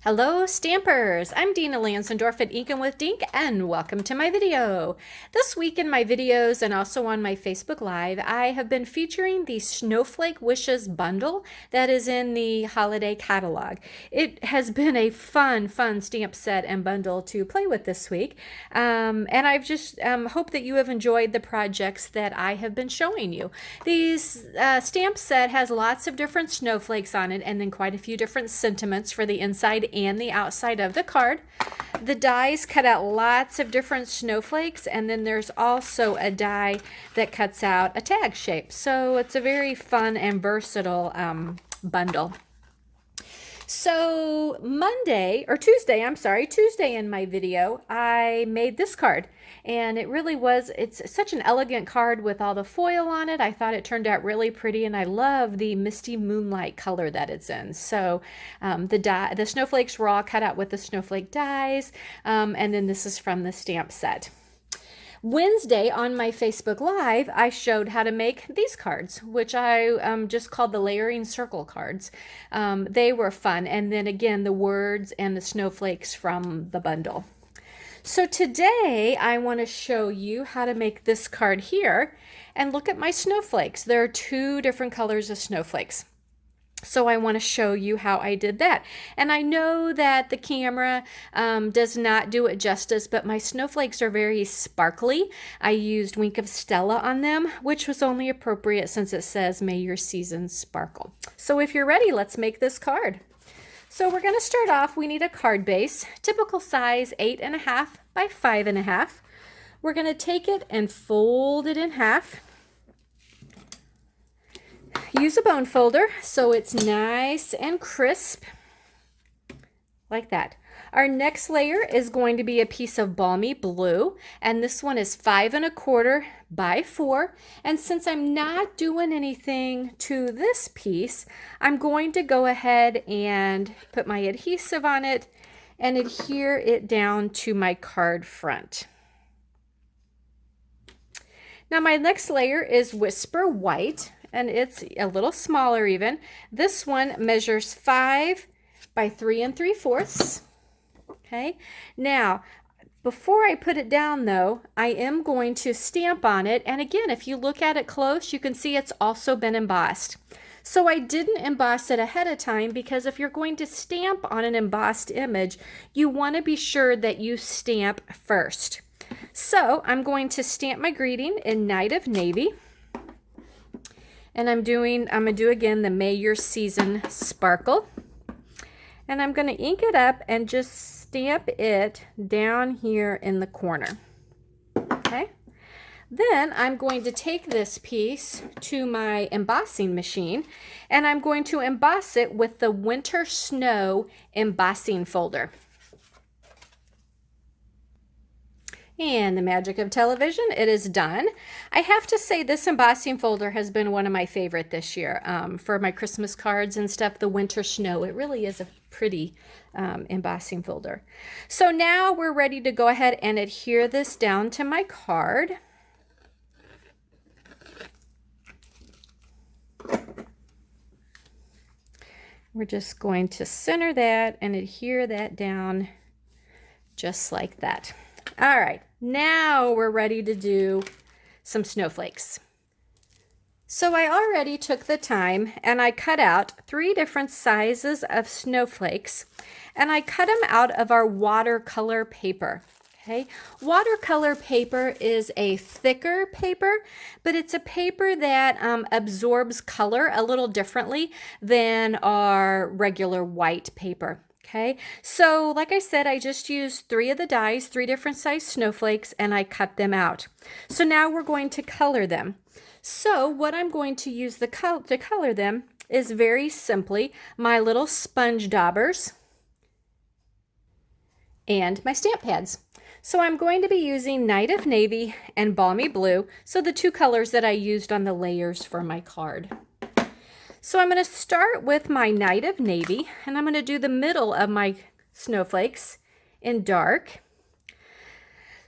Hello Stampers! I'm Dina Lanzendorf at Inkin' with Dink and welcome to my video. This week in my videos and also on my Facebook Live, I have been featuring the Snowflake Wishes bundle that is in the holiday catalog. It has been a fun stamp set and bundle to play with this week. And I've just hope that you have enjoyed the projects that I have been showing you. These stamp set has lots of different snowflakes on it and then quite a few different sentiments for the inside and the outside of the card. The dies cut out lots of different snowflakes, and then there's also a die that cuts out a tag shape. So it's a very fun and versatile bundle. So Tuesday in my video, I made this card. And it's such an elegant card with all the foil on it. I thought it turned out really pretty, and I love the misty moonlight color that it's in. So the snowflakes were all cut out with the snowflake dies, and then this is from the stamp set. Wednesday on my Facebook Live, I showed how to make these cards, which I just called the layering circle cards. They were fun. And then again, the words and the snowflakes from the bundle. So today I want to show you how to make this card here, and look at my snowflakes. There are two different colors of snowflakes. So I want to show you how I did that. And I know that the camera does not do it justice, but my snowflakes are very sparkly. I used Wink of Stella on them, which was only appropriate since it says, "May your season sparkle." So if you're ready, let's make this card. So we're going to start off, we need a card base, typical size 8.5 by 5.5. We're going to take it and fold it in half. Use a bone folder so it's nice and crisp, like that. Our next layer is going to be a piece of balmy blue, and this one is 5.25 by 4. And since I'm not doing anything to this piece, I'm going to go ahead and put my adhesive on it and adhere it down to my card front. Now my next layer is Whisper White, and it's a little smaller even. This one measures 5 by 3 3/4. Okay, now before I put it down though, I am going to stamp on it, and again, if you look at it close, you can see it's also been embossed. So I didn't emboss it ahead of time because if you're going to stamp on an embossed image, you want to be sure that you stamp first. So I'm going to stamp my greeting in Night of Navy. And I'm going to do again the May Your Season Sparkle. And I'm going to ink it up and just stamp it down here in the corner. Okay. Then I'm going to take this piece to my embossing machine, and I'm going to emboss it with the Winter Snow embossing folder. And the magic of television, it is done. I have to say this embossing folder has been one of my favorite this year. For my Christmas cards and stuff, the Winter Snow, it really is a pretty embossing folder. So now we're ready to go ahead and adhere this down to my card. We're just going to center that and adhere that down just like that. All right, now we're ready to do some snowflakes. So I already took the time and I cut out 3 different sizes of snowflakes, and I cut them out of our watercolor paper. Okay, watercolor paper is a thicker paper, but it's a paper that absorbs color a little differently than our regular white paper. Okay, so like I said, I just used 3 of the dies, 3 different size snowflakes, and I cut them out. So now we're going to color them. So what I'm going to use to color them is very simply my little sponge daubers and my stamp pads. So I'm going to be using Night of Navy and Balmy Blue, so the 2 colors that I used on the layers for my card. So I'm going to start with my Night of Navy, and I'm going to do the middle of my snowflakes in dark.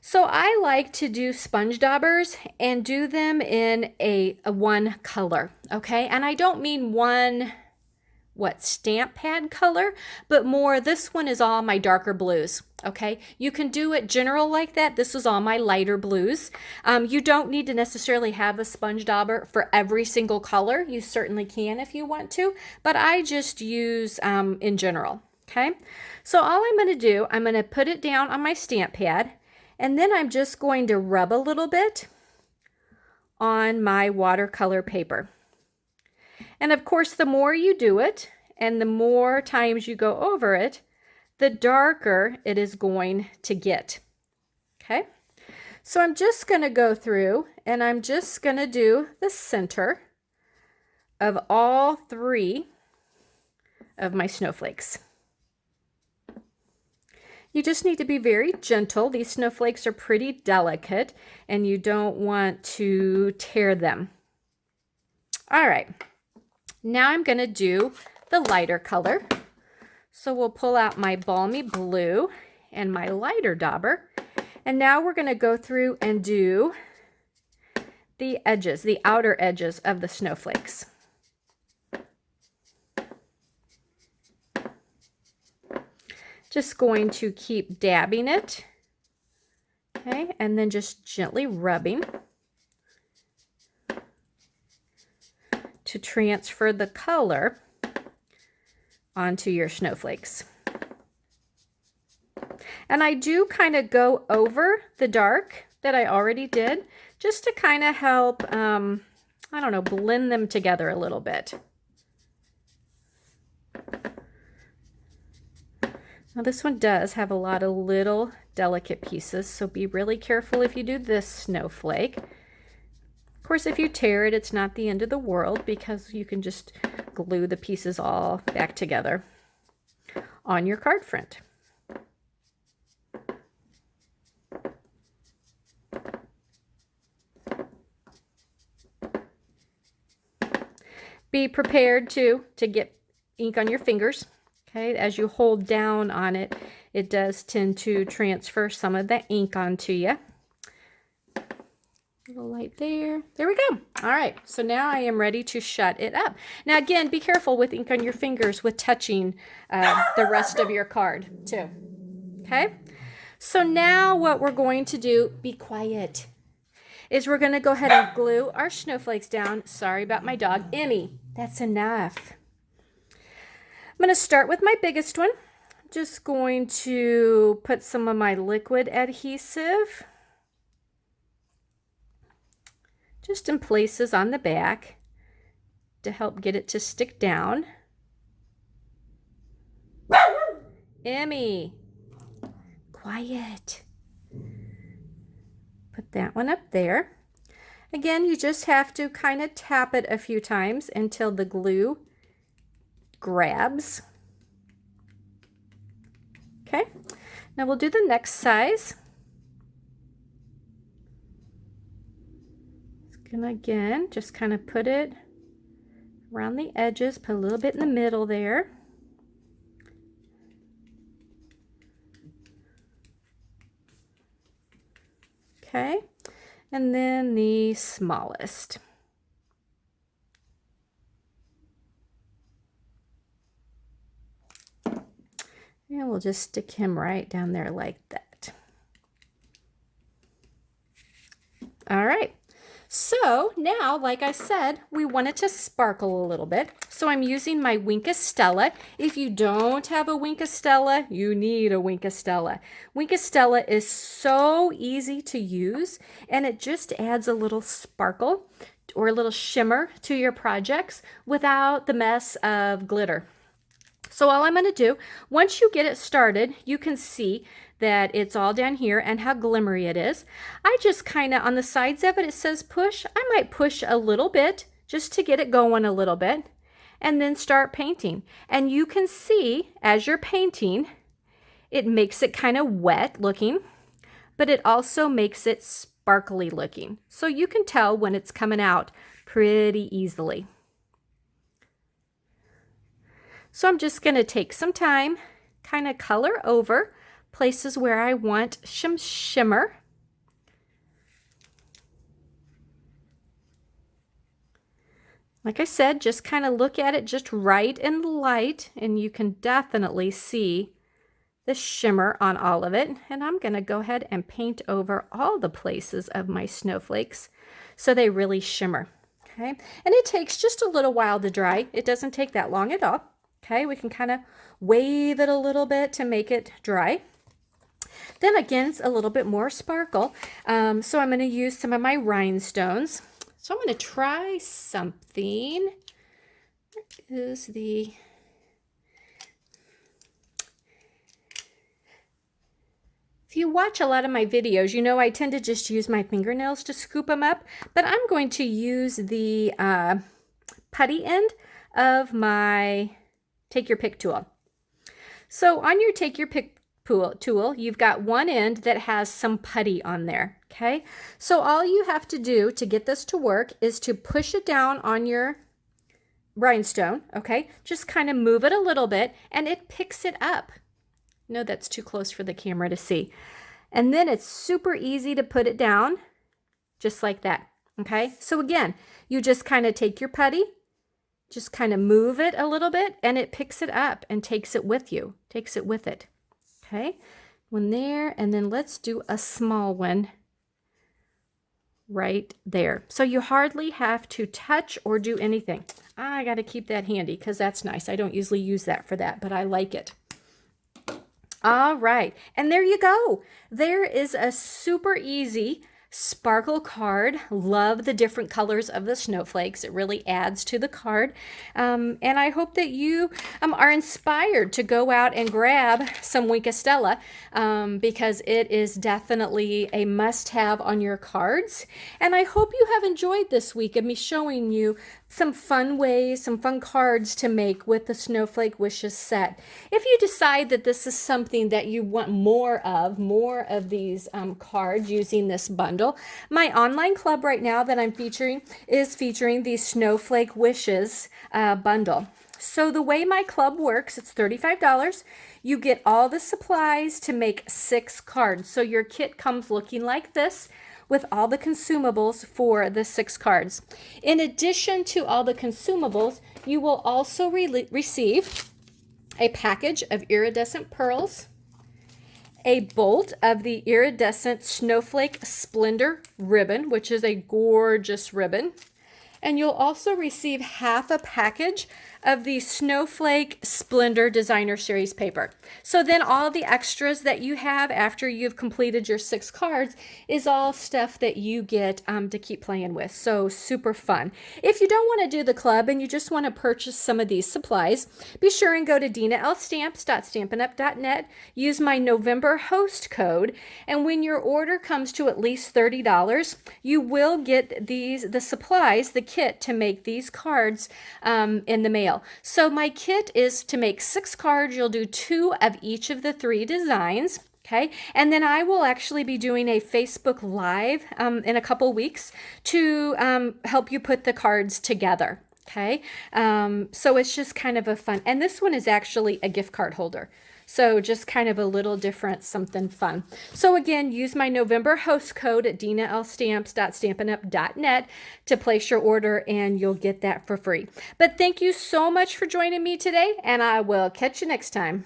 So I like to do sponge daubers and do them in a one color, okay? And I don't mean one what, stamp pad color, but more, this one is all my darker blues. Okay, you can do it general like that. This is all my lighter blues. You don't need to necessarily have a sponge dauber for every single color. You certainly can if you want to, but I just use in general. Okay, so all I'm going to do, I'm going to put it down on my stamp pad, and then I'm just going to rub a little bit on my watercolor paper. And of course, the more you do it and the more times you go over it, the darker it is going to get. Okay, so I'm just going to go through and I'm just going to do the center of all 3 of my snowflakes. You just need to be very gentle. These snowflakes are pretty delicate and you don't want to tear them. All right, now I'm going to do the lighter color. So we'll pull out my balmy blue and my lighter dauber. And now we're going to go through and do the edges, the outer edges of the snowflakes. Just going to keep dabbing it. Okay, and then just gently rubbing to transfer the color onto your snowflakes. And I do kind of go over the dark that I already did just to kind of help, I don't know, blend them together a little bit. Now this one does have a lot of little delicate pieces, so be really careful if you do this snowflake. Of course, if you tear it, it's not the end of the world because you can just glue the pieces all back together on your card front. Be prepared to get ink on your fingers. Okay, as you hold down on it, it does tend to transfer some of that ink onto you. A little light there. There we go. All right, so now I am ready to shut it up. Now again, be careful with ink on your fingers with touching the rest of your card too. Okay, so now what we're going to do, be quiet, is we're going to go ahead and glue our snowflakes down. Sorry about my dog. Emmy, that's enough. I'm going to start with my biggest one. Just going to put some of my liquid adhesive just in places on the back to help get it to stick down. Emmy, quiet. Put that one up there. Again, you just have to kind of tap it a few times until the glue grabs. Okay, now we'll do the next size. Gonna again just kind of put it around the edges, put a little bit in the middle there. Okay, and then the smallest. And we'll just stick him right down there like that. All right. So now, like I said, we want it to sparkle a little bit. So I'm using my Wink Stella. If you don't have a Wink Stella, you need a Wink Stella. Wink Stella is so easy to use, and it just adds a little sparkle or a little shimmer to your projects without the mess of glitter. So all I'm going to do, once you get it started, you can see that it's all down here and how glimmery it is. I just kind of, on the sides of it, it says push. I might push a little bit just to get it going a little bit and then start painting. And you can see as you're painting, it makes it kind of wet looking, but it also makes it sparkly looking. So you can tell when it's coming out pretty easily. So I'm just going to take some time, kind of color over places where I want some shimmer. Like I said, just kind of look at it just right in the light, and you can definitely see the shimmer on all of it. And I'm going to go ahead and paint over all the places of my snowflakes so they really shimmer. Okay, and it takes just a little while to dry. It doesn't take that long at all. Okay, we can kind of wave it a little bit to make it dry. Then again, it's a little bit more sparkle. So I'm going to use some of my rhinestones. So I'm going to try something. Where is the... If you watch a lot of my videos, you know I tend to just use my fingernails to scoop them up, but I'm going to use the putty end of my Take Your Pick tool. So on your Take Your Pick tool, you've got one end that has some putty on there, okay? So all you have to do to get this to work is to push it down on your rhinestone, okay? Just kind of move it a little bit and it picks it up. No, that's too close for the camera to see. And then it's super easy to put it down, just like that, okay? So again, you just kind of take your putty, just kind of move it a little bit, and it picks it up and takes it with you, takes it with it, okay? One there, and then let's do a small one right there. So you hardly have to touch or do anything. I got to keep that handy because that's nice. I don't usually use that for that, but I like it. All right, and there you go. There is a super easy sparkle card. Love the different colors of the snowflakes. It really adds to the card. And I hope that you are inspired to go out and grab some Wink of Stella because it is definitely a must-have on your cards. And I hope you have enjoyed this week of me showing you some fun ways, some fun cards to make with the Snowflake Wishes set. If you decide that this is something that you want more of these cards using this bundle, my online club right now that I'm featuring is featuring the Snowflake Wishes bundle. So the way my club works, it's $35. You get all the supplies to make 6 cards. So your kit comes looking like this, with all the consumables for the 6 cards. In addition to all the consumables, you will also receive a package of iridescent pearls, a bolt of the iridescent Snowflake Splendor ribbon, which is a gorgeous ribbon, and you'll also receive half a package of the Snowflake Splendor Designer Series paper. So then all the extras that you have after you've completed your 6 cards is all stuff that you get to keep playing with. So super fun. If you don't want to do the club and you just want to purchase some of these supplies, be sure and go to dinalstamps.stampinup.net, use my November host code, and when your order comes to at least $30, you will get the supplies, the kit to make these cards in the mail. So my kit is to make 6 cards. You'll do 2 of each of the 3 designs. Okay, and then I will actually be doing a Facebook Live in a couple weeks to help you put the cards together. Okay, so it's just kind of a fun, and this one is actually a gift card holder. So just kind of a little different, something fun. So again, use my November host code at dinalstamps.stampinup.net to place your order, and you'll get that for free. But thank you so much for joining me today, and I will catch you next time.